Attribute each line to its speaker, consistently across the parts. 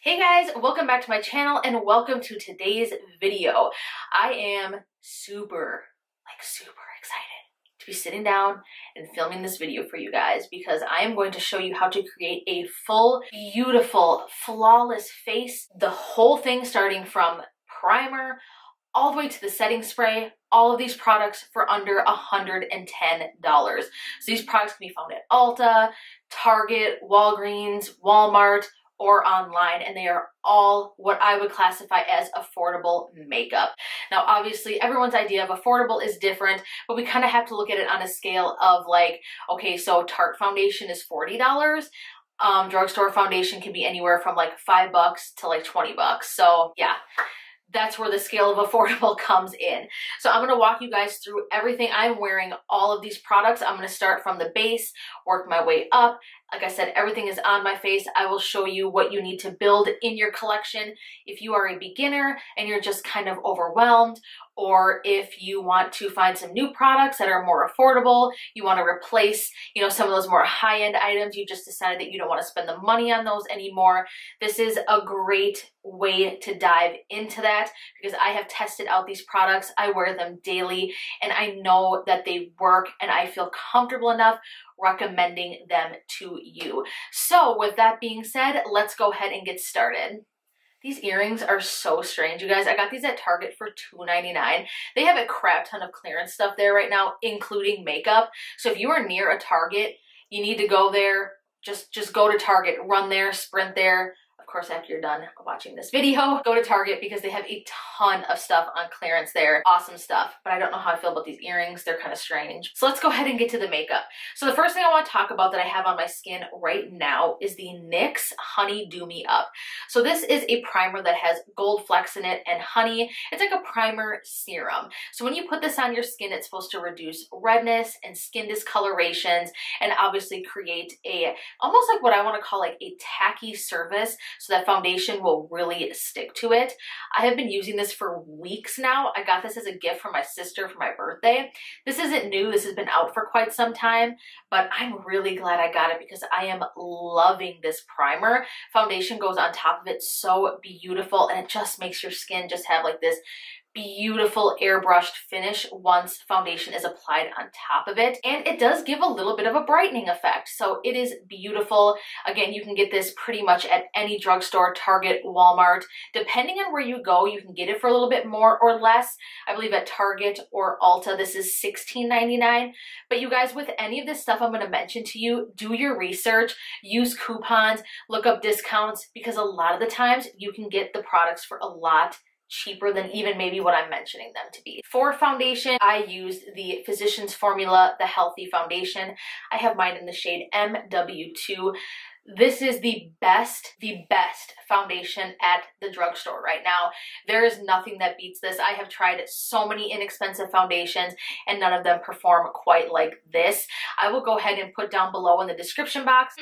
Speaker 1: Hey guys, welcome back to my channel and welcome to today's video. I am super excited to be sitting down and filming this video for you guys because I am going to show you how to create a full, beautiful, flawless face. The whole thing starting from primer all the way to the setting spray, all of these products for under $110. So these products can be found at Ulta, Target, Walgreens, Walmart, or online, and they are all what I would classify as affordable makeup. Now, obviously, everyone's idea of affordable is different, but we kind of have to look at it on a scale of like, okay, so Tarte foundation is $40. Drugstore foundation can be anywhere from like $5 to like $20. So yeah, that's where the scale of affordable comes in. So I'm going to walk you guys through everything. I'm wearing all of these products. I'm going to start from the base, work my way up. Like I said, everything is on my face. I will show you what you need to build in your collection if you are a beginner and you're just kind of overwhelmed, or if you want to find some new products that are more affordable, you want to replace, some of those more high-end items, you just decided that you don't want to spend the money on those anymore. This is a great way to dive into that because I have tested out these products. I wear them daily and I know that they work and I feel comfortable enough recommending them to you. So with that being said, let's go ahead and get started. These earrings are so strange, you guys. I got these at Target for $2.99. They have a crap ton of clearance stuff there right now, including makeup. So if you are near a Target, you need to go there. Just go to Target, run there, sprint there. Of course, after you're done watching this video, go to Target because they have a ton of stuff on clearance there. Awesome stuff. But I don't know how I feel about these earrings. They're kind of strange. So let's go ahead and get to the makeup. So the first thing I want to talk about that I have on my skin right now is the NYX Honey Do Me Up. So this is a primer that has gold flecks in it and honey. It's like a primer serum. So when you put this on your skin, it's supposed to reduce redness and skin discolorations and obviously create almost like what I want to call like a tacky surface, so that foundation will really stick to it. I have been using this for weeks now. I got this as a gift from my sister for my birthday. This isn't new. This has been out for quite some time, but I'm really glad I got it because I am loving this primer. Foundation goes on top of it so beautiful, and it just makes your skin just have like this beautiful airbrushed finish once foundation is applied on top of it. And it does give a little bit of a brightening effect. So it is beautiful. Again, you can get this pretty much at any drugstore, Target, Walmart. Depending on where you go, you can get it for a little bit more or less. I believe at Target or Ulta, this is $16.99. But you guys, with any of this stuff I'm going to mention to you, do your research, use coupons, look up discounts, because a lot of the times you can get the products for a lot cheaper than even maybe what I'm mentioning them to be. For foundation, I used the Physicians Formula, the Healthy Foundation. I have mine in the shade MW2. This is the best foundation at the drugstore right now. There is nothing that beats this. I have tried so many inexpensive foundations and none of them perform quite like this. I will go ahead and put down below in the description box,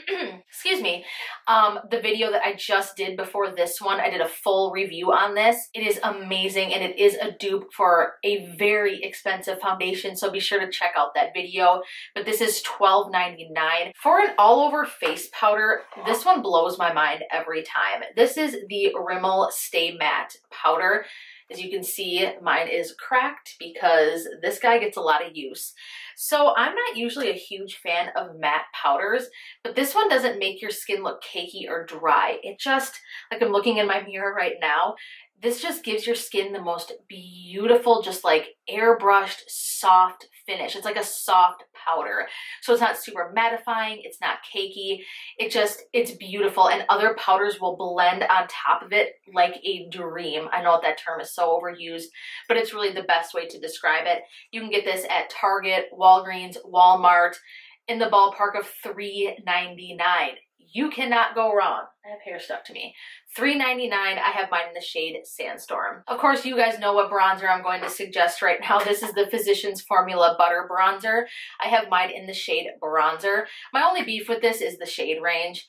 Speaker 1: excuse me, the video that I just did before this one. I did a full review on this. It is amazing and it is a dupe for a very expensive foundation, so be sure to check out that video. But this is $12.99. For an all-over face powder, this one blows my mind every time. This is the Rimmel Stay Matte powder. As you can see, mine is cracked because this guy gets a lot of use. So I'm not usually a huge fan of matte powders, but this one doesn't make your skin look cakey or dry. It just, like I'm looking in my mirror right now, this just gives your skin the most beautiful, just like airbrushed, soft finish. It's like a soft powder. So it's not super mattifying. It's not cakey. It's beautiful. And other powders will blend on top of it like a dream. I know that term is so overused, but it's really the best way to describe it. You can get this at Target, Walgreens, Walmart, in the ballpark of $3.99. You cannot go wrong. I have hair stuck to me. $3.99. I have mine in the shade Sandstorm. Of course, you guys know what bronzer I'm going to suggest right now. This is the Physicians Formula Butter Bronzer. I have mine in the shade Bronzer. My only beef with this is the shade range.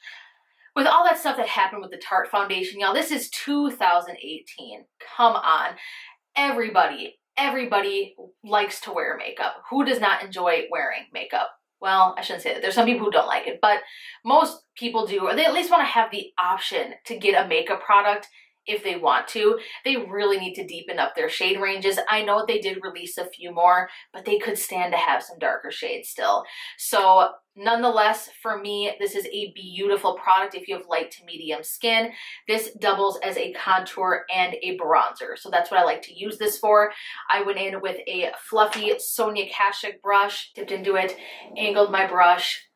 Speaker 1: With all that stuff that happened with the Tarte foundation, y'all, this is 2018. Come on. Everybody likes to wear makeup. Who does not enjoy wearing makeup? well, I shouldn't say that. There's some people who don't like it, but most people do, or they at least want to have the option to get a makeup product if they want to. They really need to deepen up their shade ranges. I know they did release a few more, but they could stand to have some darker shades still. So nonetheless, for me, this is a beautiful product if you have light to medium skin. This doubles as a contour and a bronzer. So that's what I like to use this for. I went in with a fluffy Sonia Kashuk brush, dipped into it, angled my brush,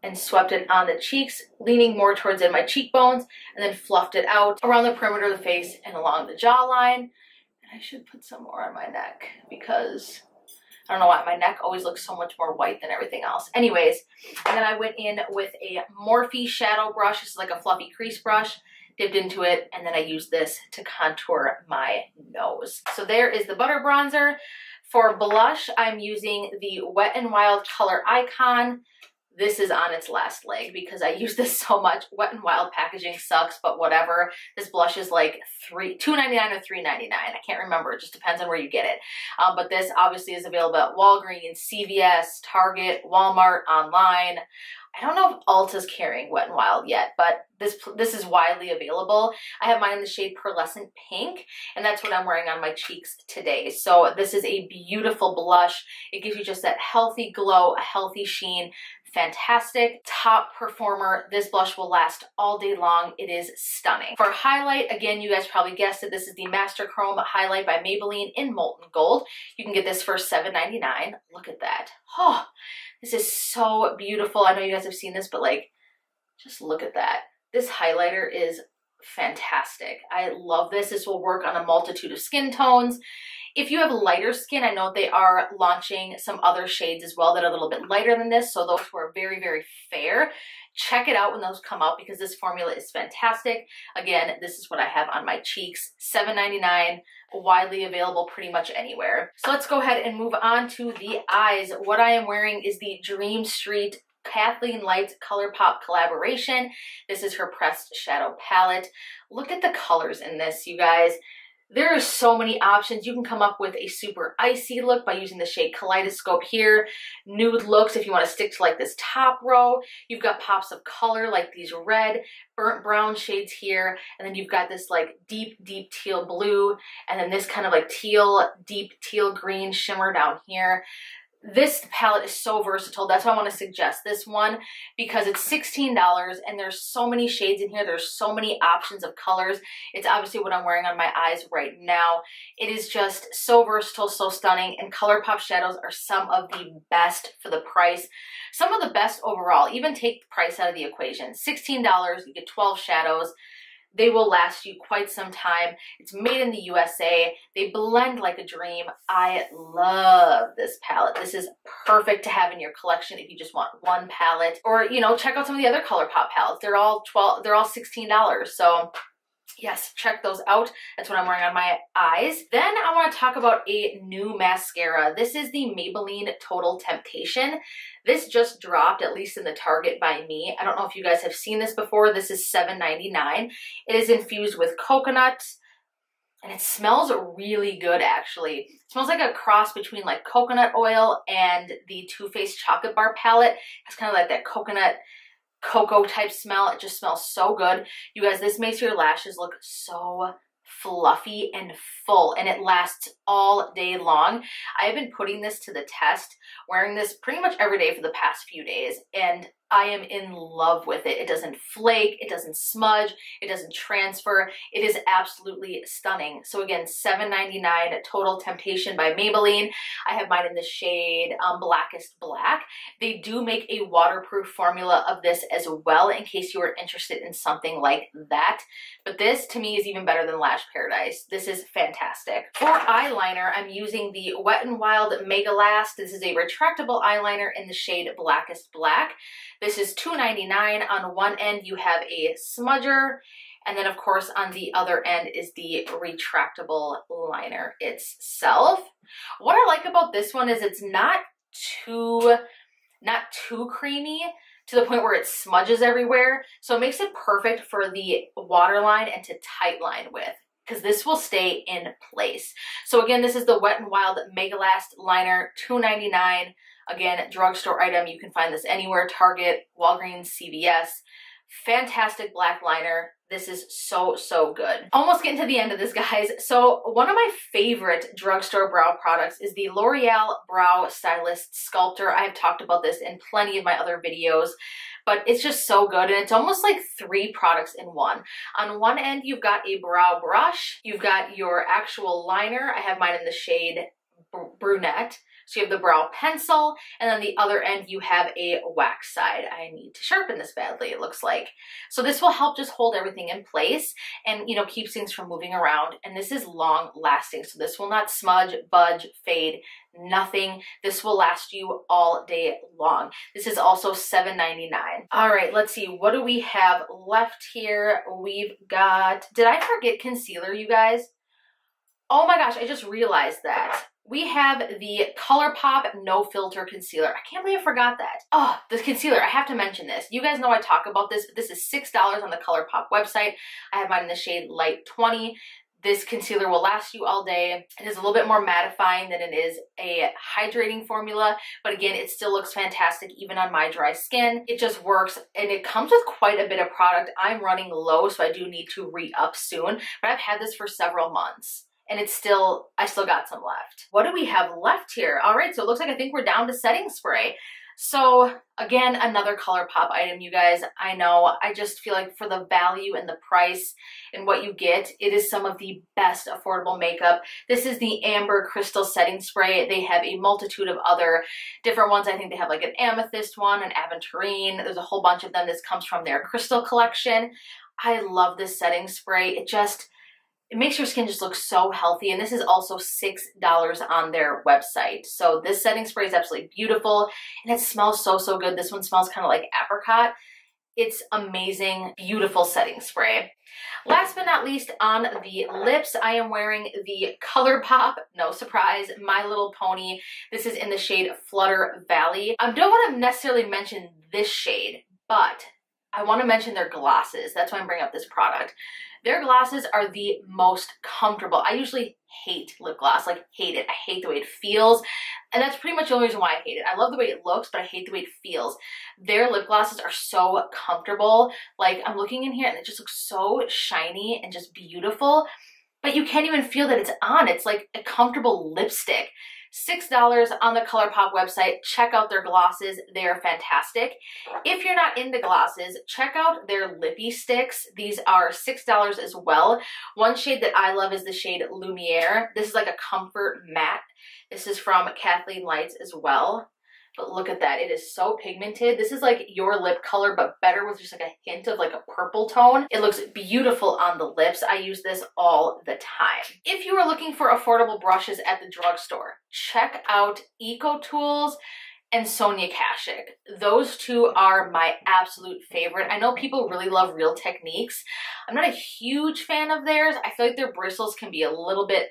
Speaker 1: and swept it on the cheeks, leaning more towards in my cheekbones, and then fluffed it out around the perimeter of the face and along the jawline. And I should put some more on my neck because I don't know why my neck always looks so much more white than everything else. Anyways, and then I went in with a Morphe shadow brush. This is like a fluffy crease brush, dipped into it, and then I used this to contour my nose. So there is the butter bronzer. For blush, I'm using the Wet n Wild ColorIcon. This is on its last leg because I use this so much. Wet n Wild packaging sucks, but whatever. This blush is like $2.99 or $3.99. I can't remember. It just depends on where you get it. But this obviously is available at Walgreens, CVS, Target, Walmart, online. I don't know if Ulta's carrying Wet n Wild yet, but this is widely available. I have mine in the shade Pearlescent Pink, and that's what I'm wearing on my cheeks today. So this is a beautiful blush. It gives you just that healthy glow, a healthy sheen. Fantastic. Top performer. This blush will last all day long. It is stunning. For highlight, again, you guys probably guessed it. This is the Master Chrome Highlight by Maybelline in Molten Gold. You can get this for $7.99. Look at that. Oh, this is so beautiful. I know you guys have seen this, but like, just look at that. This highlighter is fantastic. I love this. This will work on a multitude of skin tones. If you have lighter skin, I know they are launching some other shades as well that are a little bit lighter than this. So those who are very, very fair, check it out when those come out because this formula is fantastic. Again, this is what I have on my cheeks. $7.99, widely available pretty much anywhere. So let's go ahead and move on to the eyes. What I am wearing is the Dream Street KathleenLights Colourpop collaboration. This is her pressed shadow palette. Look at the colors in this, you guys. There are so many options. You can come up with a super icy look by using the shade Kaleidoscope here. Nude looks if you want to stick to like this top row. You've got pops of color like these red, burnt brown shades here. And then you've got this like deep, deep teal blue. And then this kind of like teal, deep teal green shimmer down here. This palette is so versatile. That's why I want to suggest this one because it's $16 and there's so many shades in here. There's so many options of colors. It's obviously what I'm wearing on my eyes right now. It is just so versatile, so stunning, and Colourpop shadows are some of the best for the price. Some of the best overall. Even take the price out of the equation. $16, you get 12 shadows. They will last you quite some time. It's made in the USA. They blend like a dream. I love this palette. This is perfect to have in your collection if you just want one palette. Or, you know, check out some of the other Colourpop palettes. They're all $16. So yes, check those out. That's what I'm wearing on my eyes. Then I want to talk about a new mascara. This is the Maybelline Total Temptation. This just dropped, at least in the Target by me. I don't know if you guys have seen this before. This is $7.99. It is infused with coconut, and it smells really good, actually. It smells like a cross between like coconut oil and the Too Faced Chocolate Bar palette. It's kind of like that coconut cocoa type smell. It just smells so good. You guys, this makes your lashes look so fluffy and full, and it lasts all day long. I have been putting this to the test, wearing this pretty much every day for the past few days, and I am in love with it. It doesn't flake, it doesn't smudge, it doesn't transfer. It is absolutely stunning. So again, $7.99 Total Temptation by Maybelline. I have mine in the shade Blackest Black. They do make a waterproof formula of this as well in case you are interested in something like that. But this to me is even better than Lash Paradise. This is fantastic. For eyeliner, I'm using the Wet n Wild Megalast. This is a retractable eyeliner in the shade Blackest Black. This is $2.99. On one end, you have a smudger, and then of course on the other end is the retractable liner itself. What I like about this one is it's not too creamy to the point where it smudges everywhere. So it makes it perfect for the waterline and to tightline with, because this will stay in place. So again, this is the Wet n Wild Megalast liner, $2.99. Again, drugstore item. You can find this anywhere, Target, Walgreens, CVS. Fantastic black liner. This is so, so good. Almost getting to the end of this, guys. So one of my favorite drugstore brow products is the L'Oreal Brow Stylist Sculptor. I have talked about this in plenty of my other videos, but it's just so good. And it's almost like 3 products in one. On one end, you've got a brow brush. You've got your actual liner. I have mine in the shade Brunette. So you have the brow pencil, and then the other end you have a wax side. I need to sharpen this badly, it looks like. So this will help just hold everything in place and, you know, keeps things from moving around. And this is long lasting, so this will not smudge, budge, fade, nothing. This will last you all day long. This is also $7.99. All right, let's see. What do we have left here? We've got, did I forget concealer, you guys? Oh my gosh, I just realized that. We have the Colourpop No Filter Concealer. I can't believe I forgot that. Oh, the concealer, I have to mention this. You guys know I talk about this, but this is $6 on the Colourpop website. I have mine in the shade Light 20. This concealer will last you all day. It is a little bit more mattifying than it is a hydrating formula, but again, it still looks fantastic even on my dry skin. It just works, and it comes with quite a bit of product. I'm running low, so I do need to re-up soon, but I've had this for several months. And it's still, I still got some left. What do we have left here? All right, so it looks like I think we're down to setting spray. So again, another Colourpop item, you guys. I know, I just feel like for the value and the price and what you get, it is some of the best affordable makeup. This is the Amber Crystal Setting Spray. They have a multitude of other different ones. I think they have like an amethyst one, an aventurine. There's a whole bunch of them. This comes from their crystal collection. I love this setting spray. It makes your skin just look so healthy, and this is also $6 on their website. So this setting spray is absolutely beautiful, and it smells so, so good. This one smells kind of like apricot. It's amazing, beautiful setting spray. Last but not least, on the lips, I am wearing the Colourpop, no surprise, My Little Pony. This is in the shade Flutter Valley. I don't want to necessarily mention this shade, but I want to mention their glosses. That's why I'm bringing up this product. Their glosses are the most comfortable. I usually hate lip gloss, like hate it. I hate the way it feels. And that's pretty much the only reason why I hate it. I love the way it looks, but I hate the way it feels. Their lip glosses are so comfortable. Like I'm looking in here and it just looks so shiny and just beautiful, but you can't even feel that it's on. It's like a comfortable lipstick. $6 on the Colourpop website. Check out their glosses. They are fantastic. If you're not into glosses, check out their Lippie sticks. These are $6 as well. One shade that I love is the shade Lumiere. This is like a comfort matte. This is from KathleenLights as well. But look at that. It is so pigmented. This is like your lip color, but better with just like a hint of like a purple tone. It looks beautiful on the lips. I use this all the time. If you are looking for affordable brushes at the drugstore, check out EcoTools and Sonia Kashuk. Those two are my absolute favorite. I know people really love Real Techniques. I'm not a huge fan of theirs. I feel like their bristles can be a little bit,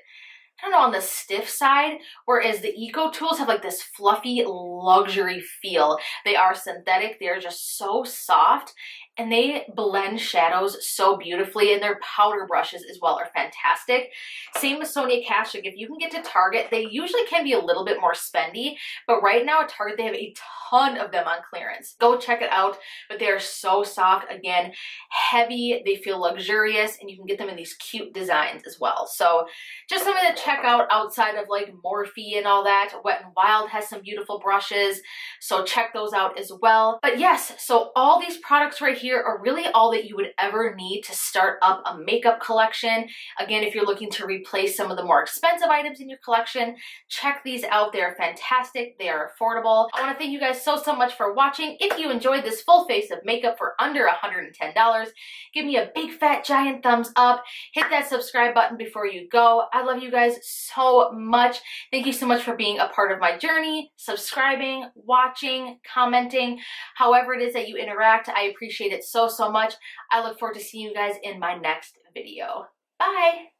Speaker 1: I don't know, on the stiff side, whereas the EcoTools have like this fluffy luxury feel. They are synthetic, they're just so soft, and they blend shadows so beautifully, and their powder brushes as well are fantastic. Same with Sonia Kashuk. If you can get to Target, they usually can be a little bit more spendy, but right now at Target they have a ton of them on clearance. Go check it out, but they are so soft. Again, heavy, they feel luxurious, and you can get them in these cute designs as well. So just something to check out outside of like Morphe and all that. Wet n Wild has some beautiful brushes, so check those out as well. But yes, so all these products right here are really all that you would ever need to start up a makeup collection. Again, if you're looking to replace some of the more expensive items in your collection, check these out. They are fantastic. They are affordable. I want to thank you guys so much for watching. If you enjoyed this full face of makeup for under $110, give me a big fat giant thumbs up. Hit that subscribe button before you go. I love you guys so much. Thank you so much for being a part of my journey, subscribing, watching, commenting, however it is that you interact. I appreciate it so much. I look forward to seeing you guys in my next video. Bye!